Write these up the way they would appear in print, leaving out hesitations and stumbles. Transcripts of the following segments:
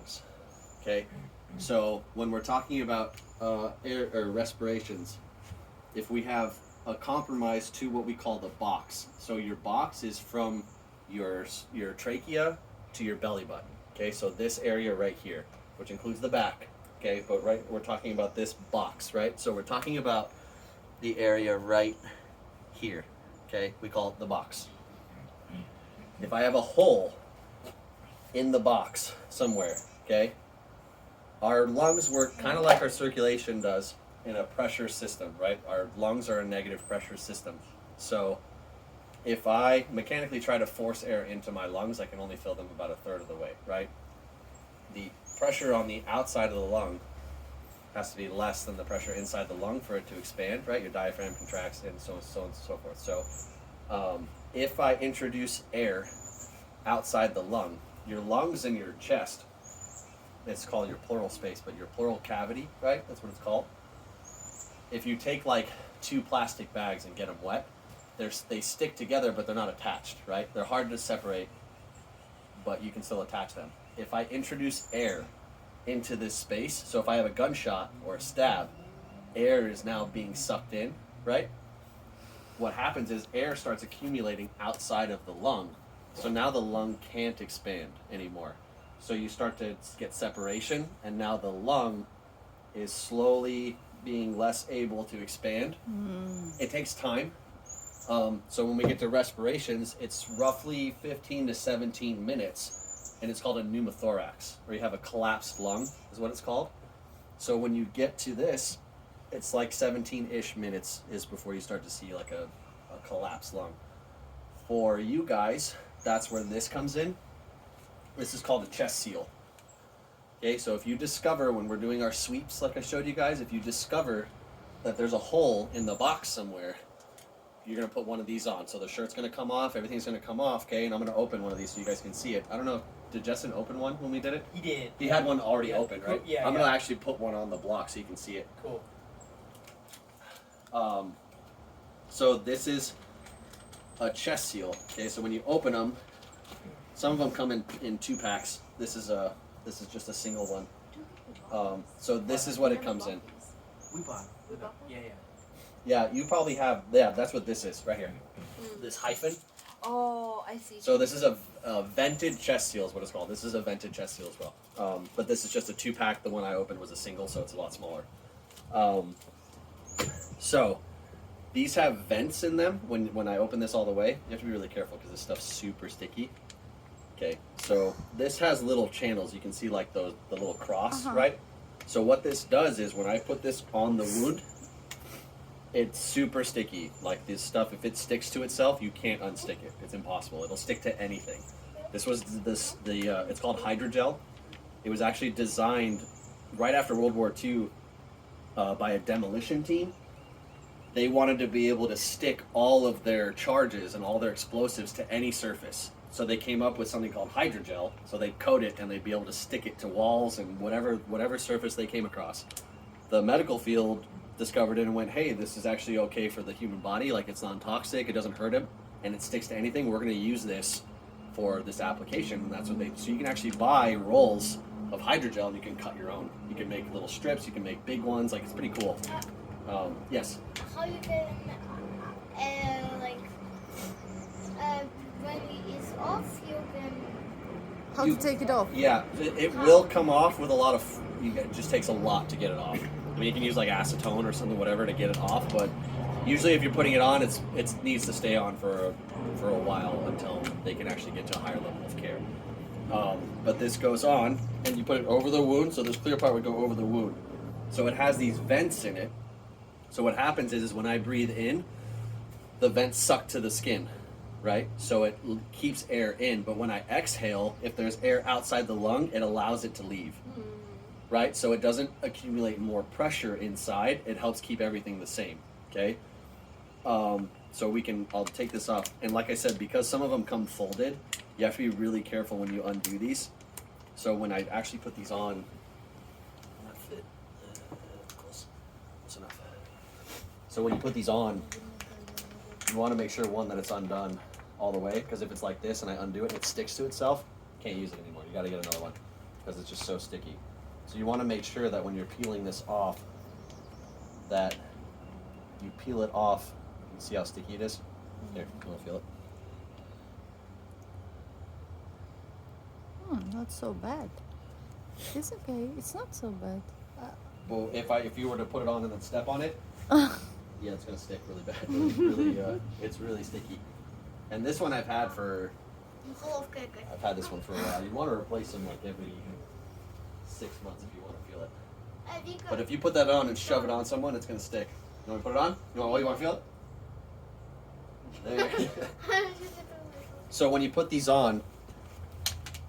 lungs. Okay, so when we're talking about air or respirations, if we have a compromise to what we call the box, so your box is from your trachea to your belly button. Okay, so this area right here, which includes the back. Okay, but right, we're talking about this box, right? So we're talking about the area right here. Okay, we call it the box. If I have a hole in the box somewhere, okay, our lungs work kind of like our circulation does in a pressure system, right? Our lungs are a negative pressure system. So if I mechanically try to force air into my lungs, I can only fill them about a third of the way, right? The pressure on the outside of the lung has to be less than the pressure inside the lung for it to expand, right? Your diaphragm contracts and so on and so forth. So if I introduce air outside the lung, your lungs and your chest, it's called your pleural space, but your pleural cavity, right? That's what it's called. If you take like 2 plastic bags and get them wet, they stick together, but they're not attached, right? They're hard to separate, but you can still attach them. If I introduce air into this space, so if I have a gunshot or a stab, air is now being sucked in, right? What happens is air starts accumulating outside of the lung, so now the lung can't expand anymore. So you start to get separation, and now the lung is slowly being less able to expand. It takes time. So when we get to respirations, it's roughly 15 to 17 minutes, and it's called a pneumothorax, where you have a collapsed lung, is what it's called. So when you get to this, it's like 17-ish minutes is before you start to see like a collapsed lung. For you guys, that's where this comes in. This is called a chest seal. Okay, so if you discover, when we're doing our sweeps like I showed you guys, if you discover that there's a hole in the box somewhere, you're going to put one of these on. So the shirt's going to come off, everything's going to come off, okay? And I'm going to open one of these so you guys can see it. I don't know, did Justin open one when we did it? He did. He had one already open, right? Yeah. I'm going to actually put one on the block so you can see it. Cool. So this is a chest seal, okay? So when you open them, some of them come in 2 packs. This is just a single one. So this is what it comes in. We bought it. Yeah. Yeah, you probably have, yeah, that's what this is, right here. This hyphen. Oh, I see. So this is a vented chest seal is what it's called. This is a vented chest seal as well. But this is just a 2-pack. The one I opened was a single, so it's a lot smaller. So these have vents in them. When I open this all the way, you have to be really careful because this stuff's super sticky. Okay, so this has little channels. You can see like the little cross, right? So what this does is when I put this on the wound, it's super sticky. Like this stuff, if it sticks to itself, you can't unstick it. It's impossible. It'll stick to anything. This was it's called hydrogel. It was actually designed right after World War II by a demolition team. They wanted to be able to stick all of their charges and all their explosives to any surface. So they came up with something called hydrogel. So they'd coat it and they'd be able to stick it to walls and whatever surface they came across. The medical field discovered it and went, hey, this is actually okay for the human body. Like it's non-toxic, it doesn't hurt him, and it sticks to anything. We're going to use this for this application. And that's what so you can actually buy rolls of hydrogel and you can cut your own. You can make little strips, you can make big ones. Like it's pretty cool. Yes? How you can, when it is off, you can... How to take it off? Yeah, it will come off with a lot of, it just takes a lot to get it off. I mean, you can use like acetone or something, whatever, to get it off, but usually if you're putting it on, it needs to stay on for a while until they can actually get to a higher level of care. But this goes on, and you put it over the wound, so this clear part would go over the wound. So it has these vents in it. So what happens is when I breathe in, the vents suck to the skin, right? So it keeps air in, but when I exhale, if there's air outside the lung, it allows it to leave. Right? So it doesn't accumulate more pressure inside. It helps keep everything the same. Okay? So I'll take this off. And like I said, because some of them come folded, you have to be really careful when you undo these. So when I actually put these on, not fit. Close enough. So when you put these on, you want to make sure, one, that it's undone all the way. Because if it's like this and I undo it and it sticks to itself, you can't use it anymore. You got to get another one. because it's just so sticky. So you want to make sure that when you're peeling this off, that you peel it off. You see how sticky it is? Here, you want to feel it? Not so bad. It's okay. It's not so bad. Well, if you were to put it on and then step on it, yeah, it's gonna stick really bad. Really, it's really sticky. And this one I've had this one for a while. You want to replace them like every 6 months if you want to feel it. But if you put that on and shove it on someone, it's gonna stick. You want to put it on? You want to feel it? There. So when you put these on,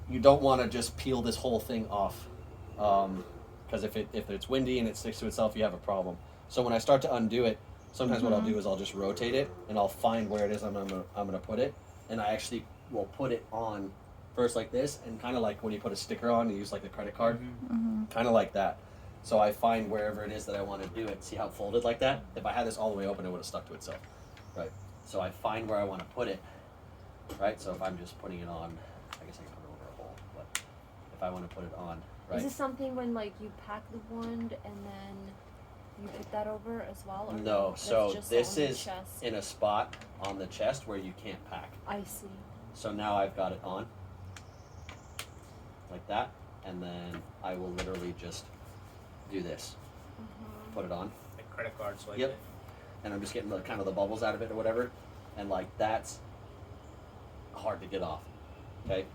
you don't want to just peel this whole thing off, because if it's windy and it sticks to itself, you have a problem. So when I start to undo it, sometimes what I'll do is I'll just rotate it and I'll find where it is I'm gonna put it, and I actually will put it on first like this, and kind of like when you put a sticker on, you use like a credit card, kind of like that. So I find wherever it is that I want to do it. See how it folded like that? If I had this all the way open, it would have stuck to itself, right? So I find where I want to put it, right? So if I'm just putting it on, I guess I can put it over a hole, but if I want to put it on, right? Is this something when like you pack the wound and then you put that over as well? Or No, that's so just this on the is chest? in a spot on the chest where you can't pack. I see. So now I've got it on, like that, and then I will literally just do this, put it on, Like credit cards, like Yep. and I'm just getting the kind of the bubbles out of it or whatever, and like that's hard to get off, okay?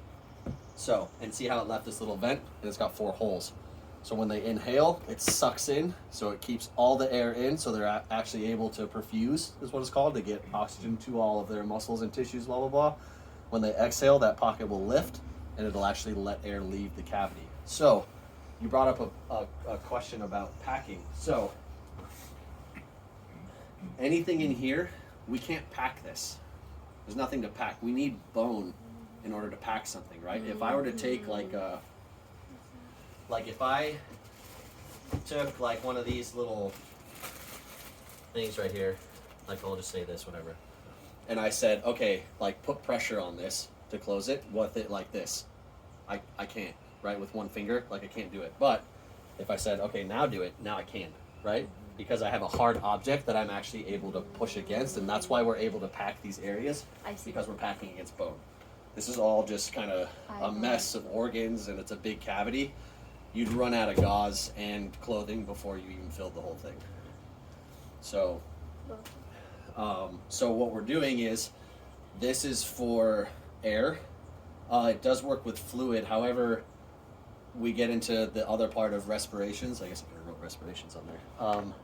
So, and see how it left this little vent, and it's got 4 holes. So when they inhale, it sucks in, so it keeps all the air in, so they're actually able to perfuse, is what it's called, to get oxygen to all of their muscles and tissues, blah, blah, blah. When they exhale, that pocket will lift, and it'll actually let air leave the cavity. So, you brought up a question about packing. So, anything in here, we can't pack this. There's nothing to pack. We need bone in order to pack something, right? If I were to take like if I took like one of these little things right here, like I'll just say this, whatever, and I said, okay, like put pressure on this to close it with it like this, I can't, right? With one finger, like I can't do it. But if I said, okay, now do it, now I can, right? Because I have a hard object that I'm actually able to push against, and that's why we're able to pack these areas, I see. because we're packing against bone. This is all just kind of a mess of organs, and it's a big cavity. You'd run out of gauze and clothing before you even filled the whole thing. So, so what we're doing is, this is for air. It does work with fluid. However, we get into the other part of respirations. I guess I could have wrote respirations on there.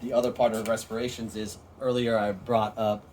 The other part of respirations is, earlier I brought up